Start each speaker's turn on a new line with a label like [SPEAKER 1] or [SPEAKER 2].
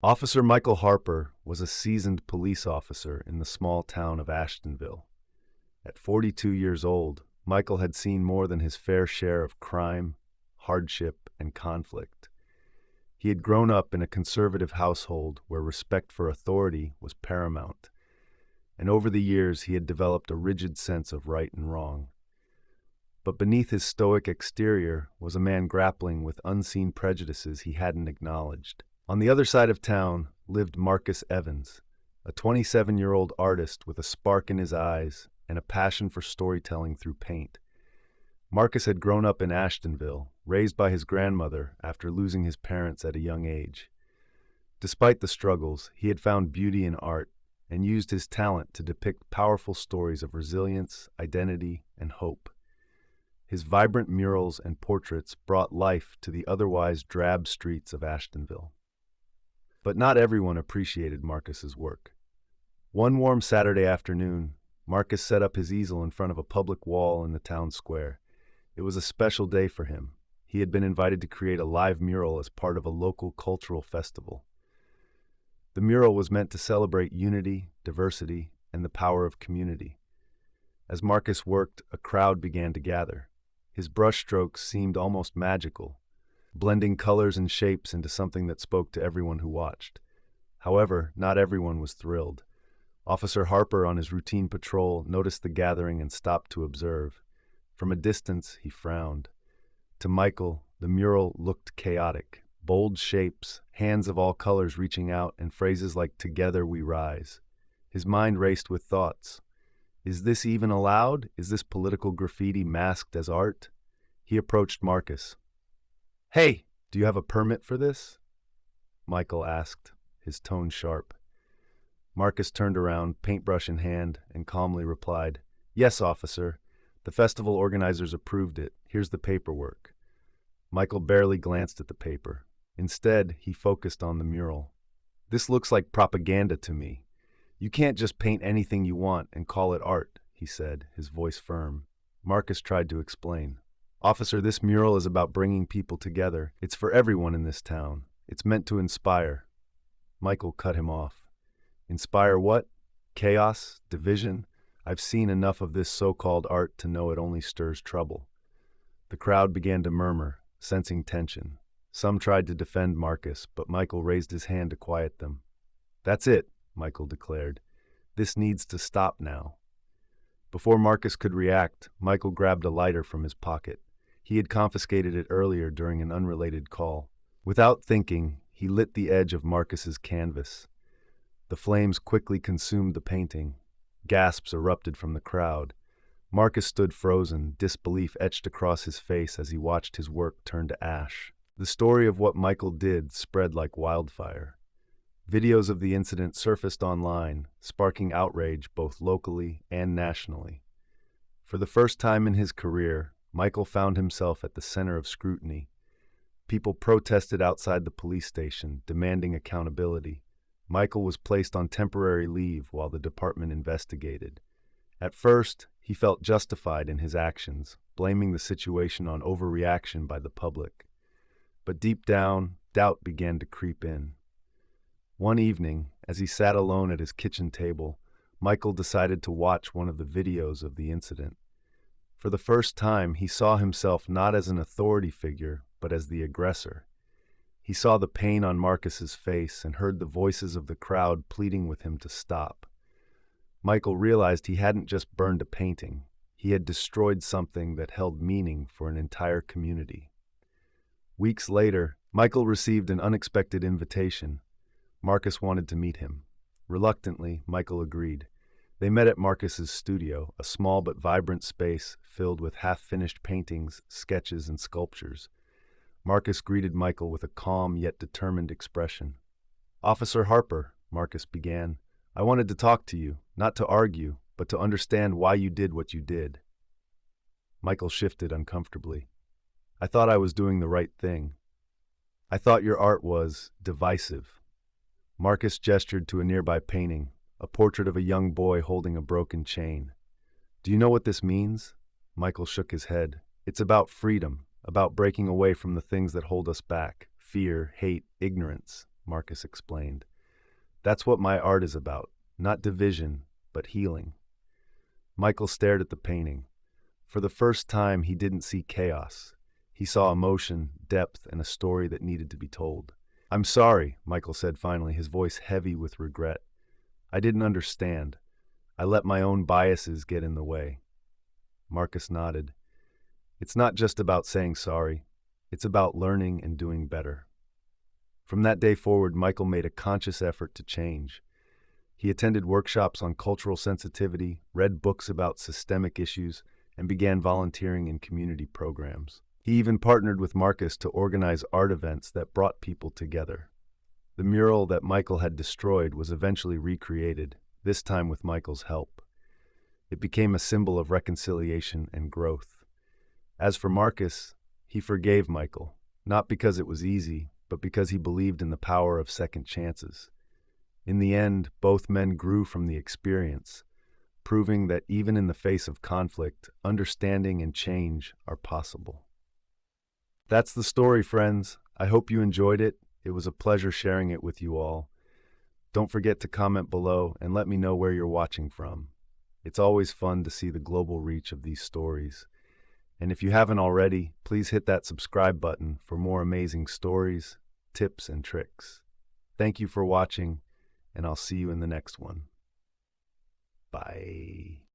[SPEAKER 1] Officer Michael Harper was a seasoned police officer in the small town of Ashtonville. At 42 years old, Michael had seen more than his fair share of crime, hardship, and conflict. He had grown up in a conservative household where respect for authority was paramount, and over the years he had developed a rigid sense of right and wrong. But beneath his stoic exterior was a man grappling with unseen prejudices he hadn't acknowledged. On the other side of town lived Marcus Evans, a 27-year-old artist with a spark in his eyes and a passion for storytelling through paint. Marcus had grown up in Ashtonville, raised by his grandmother after losing his parents at a young age. Despite the struggles, he had found beauty in art and used his talent to depict powerful stories of resilience, identity, and hope. His vibrant murals and portraits brought life to the otherwise drab streets of Ashtonville. But not everyone appreciated Marcus's work. One warm Saturday afternoon, Marcus set up his easel in front of a public wall in the town square. It was a special day for him. He had been invited to create a live mural as part of a local cultural festival. The mural was meant to celebrate unity, diversity, and the power of community. As Marcus worked, a crowd began to gather. His brushstrokes seemed almost magical, blending colors and shapes into something that spoke to everyone who watched. However, not everyone was thrilled. Officer Harper, on his routine patrol, noticed the gathering and stopped to observe. From a distance, he frowned. To Michael, the mural looked chaotic. Bold shapes, hands of all colors reaching out, and phrases like "Together we rise." His mind raced with thoughts. Is this even allowed? Is this political graffiti masked as art? He approached Marcus. "Hey, do you have a permit for this?" Michael asked, his tone sharp. Marcus turned around, paintbrush in hand, and calmly replied, "Yes, officer. The festival organizers approved it. Here's the paperwork." Michael barely glanced at the paper. Instead, he focused on the mural. "This looks like propaganda to me. You can't just paint anything you want and call it art," he said, his voice firm. Marcus tried to explain. "Officer, this mural is about bringing people together. It's for everyone in this town. It's meant to inspire." Michael cut him off. "Inspire what? Chaos? Division? I've seen enough of this so-called art to know it only stirs trouble." The crowd began to murmur, sensing tension. Some tried to defend Marcus, but Michael raised his hand to quiet them. "That's it," Michael declared. "This needs to stop now." Before Marcus could react, Michael grabbed a lighter from his pocket. He had confiscated it earlier during an unrelated call. Without thinking, he lit the edge of Marcus's canvas. The flames quickly consumed the painting. Gasps erupted from the crowd. Marcus stood frozen, disbelief etched across his face as he watched his work turn to ash. The story of what Michael did spread like wildfire. Videos of the incident surfaced online, sparking outrage both locally and nationally. For the first time in his career, Michael found himself at the center of scrutiny. People protested outside the police station, demanding accountability. Michael was placed on temporary leave while the department investigated. At first, he felt justified in his actions, blaming the situation on overreaction by the public. But deep down, doubt began to creep in. One evening, as he sat alone at his kitchen table, Michael decided to watch one of the videos of the incident. For the first time, he saw himself not as an authority figure, but as the aggressor. He saw the pain on Marcus's face and heard the voices of the crowd pleading with him to stop. Michael realized he hadn't just burned a painting. He had destroyed something that held meaning for an entire community. Weeks later, Michael received an unexpected invitation. Marcus wanted to meet him. Reluctantly, Michael agreed. They met at Marcus's studio, a small but vibrant space filled with half-finished paintings, sketches, and sculptures. Marcus greeted Michael with a calm yet determined expression. "Officer Harper," Marcus began, "I wanted to talk to you, not to argue, but to understand why you did what you did." Michael shifted uncomfortably. "I thought I was doing the right thing. I thought your art was divisive." Marcus gestured to a nearby painting, a portrait of a young boy holding a broken chain. "Do you know what this means?" Michael shook his head. "It's about freedom, about breaking away from the things that hold us back: fear, hate, ignorance. Marcus explained. That's what my art is about, not division, but healing. Michael stared at the painting. For the first time, he didn't see chaos. He saw emotion, depth, and a story that needed to be told. I'm sorry, Michael said finally, his voice heavy with regret. I didn't understand. I let my own biases get in the way. Marcus nodded. It's not just about saying sorry. It's about learning and doing better. From that day forward, Michael made a conscious effort to change. He attended workshops on cultural sensitivity, read books about systemic issues, and began volunteering in community programs. He even partnered with Marcus to organize art events that brought people together. The mural that Michael had destroyed was eventually recreated, this time with Michael's help. It became a symbol of reconciliation and growth. As for Marcus, he forgave Michael, not because it was easy, but because he believed in the power of second chances. In the end, both men grew from the experience, proving that even in the face of conflict, understanding and change are possible. That's the story, friends. I hope you enjoyed it. It was a pleasure sharing it with you all. Don't forget to comment below and let me know where you're watching from. It's always fun to see the global reach of these stories. And if you haven't already, please hit that subscribe button for more amazing stories, tips, and tricks. Thank you for watching, and I'll see you in the next one. Bye.